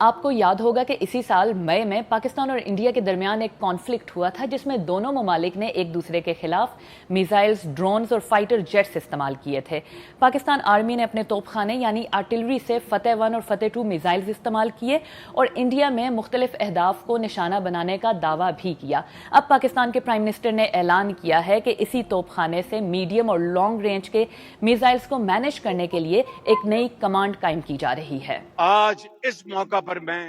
آپ کو یاد ہوگا کہ اسی سال مئی میں پاکستان اور انڈیا کے درمیان ایک کانفلکٹ ہوا تھا جس میں دونوں ممالک نے ایک دوسرے کے خلاف میزائلز، ڈرونز اور فائٹر جیٹس استعمال کیے تھے۔ پاکستان آرمی نے اپنے توپ خانے یعنی آرٹلری سے فتح 1 اور فتح 2 میزائلز استعمال کیے اور انڈیا میں مختلف اہداف کو نشانہ بنانے کا دعویٰ بھی کیا۔ اب پاکستان کے پرائم منسٹر نے اعلان کیا ہے کہ اسی توپ خانے سے میڈیم اور لانگ رینج کے میزائلز کو مینج کرنے کے لیے ایک نئی کمانڈ قائم کی جا رہی ہے۔ آج اس موقع پر میں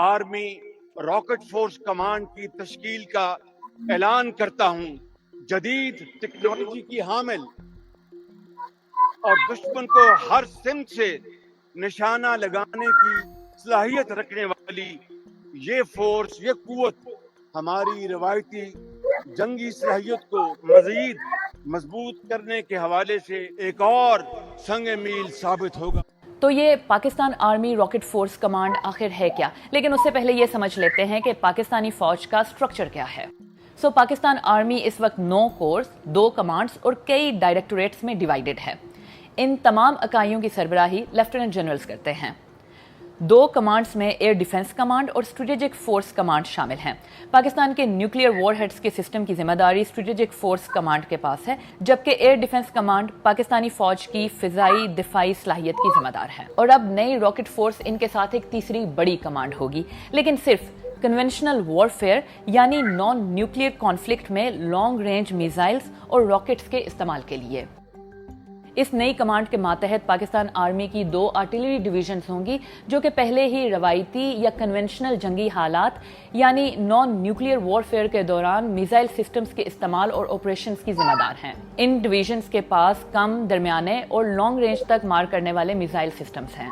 آرمی راکٹ فورس کمانڈ کی تشکیل کا اعلان کرتا ہوں۔ جدید ٹیکنالوجی کی حامل اور دشمن کو ہر سمت سے نشانہ لگانے کی صلاحیت رکھنے والی یہ فورس، یہ قوت ہماری روایتی جنگی صلاحیت کو مزید مضبوط کرنے کے حوالے سے ایک اور سنگ میل ثابت ہوگا۔ تو یہ Pakistan army rocket force command آخر ہے کیا؟ لیکن اس سے پہلے یہ سمجھ لیتے ہیں کہ پاکستانی فوج کا سٹرکچر کیا ہے۔ پاکستان آرمی اس وقت 9 کورس، 2 کمانڈز اور کئی ڈائریکٹوریٹس میں ڈیوائیڈڈ ہے۔ ان تمام اکائیوں کی سربراہی لیفٹیننٹ جنرلز کرتے ہیں۔ 2 کمانڈز میں ایئر ڈیفنس کمانڈ اور اسٹریٹجک فورس کمانڈ شامل ہیں۔ پاکستان کے نیوکلیئر وار ہیڈز کے سسٹم کی ذمہ داری اسٹریٹجک فورس کمانڈ کے پاس ہے، جبکہ ایئر ڈیفنس کمانڈ پاکستانی فوج کی فضائی دفاعی صلاحیت کی ذمہ دار ہے۔ اور اب نئی راکٹ فورس ان کے ساتھ ایک تیسری بڑی کمانڈ ہوگی، لیکن صرف کنونشنل وارفیئر یعنی نان نیوکلیئر کانفلکٹ میں لانگ رینج میزائلز اور راکٹس کے استعمال کے لیے۔ اس نئی کمانڈ کے ماتحت پاکستان آرمی کی 2 آرٹلری ڈویژنز ہوں گی جو کہ پہلے ہی روایتی یا کنونشنل جنگی حالات یعنی نان نیوکلیئر وارفیئر کے دوران میزائل سسٹمز کے استعمال اور آپریشنز کی ذمہ دار ہیں۔ ان ڈویژنز کے پاس کم، درمیانے اور لانگ رینج تک مار کرنے والے میزائل سسٹمز ہیں۔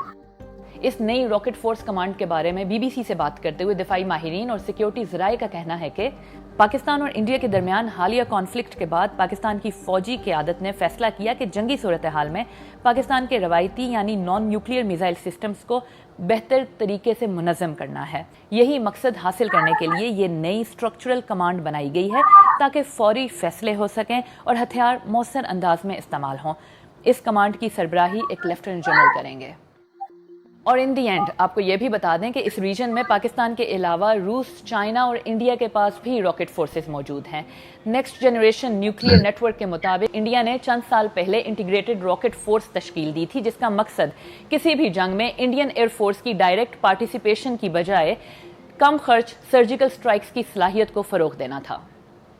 اس نئی راکٹ فورس کمانڈ کے بارے میں BBC سے بات کرتے ہوئے دفاعی ماہرین اور سیکیورٹی ذرائع کا کہنا ہے کہ پاکستان اور انڈیا کے درمیان حالیہ کانفلکٹ کے بعد پاکستان کی فوجی قیادت نے فیصلہ کیا کہ جنگی صورتحال میں پاکستان کے روایتی یعنی نان نیوکلیئر میزائل سسٹمز کو بہتر طریقے سے منظم کرنا ہے۔ یہی مقصد حاصل کرنے کے لیے یہ نئی اسٹرکچرل کمانڈ بنائی گئی ہے تاکہ فوری فیصلے ہو سکیں اور ہتھیار مؤثر انداز میں استعمال ہوں۔ اس کمانڈ کی سربراہی ایک لیفٹیننٹ جنرل کریں گے۔ اور ان دی اینڈ آپ کو یہ بھی بتا دیں کہ اس ریجن میں پاکستان کے علاوہ روس، چائنا اور انڈیا کے پاس بھی راکٹ فورسز موجود ہیں۔ Next generation nuclear network کے مطابق انڈیا نے چند سال پہلے انٹیگریٹڈ راکٹ فورس تشکیل دی تھی، جس کا مقصد کسی بھی جنگ میں انڈین ایئر فورس کی ڈائریکٹ پارٹیسپیشن کی بجائے کم خرچ سرجیکل سٹرائکس کی صلاحیت کو فروغ دینا تھا۔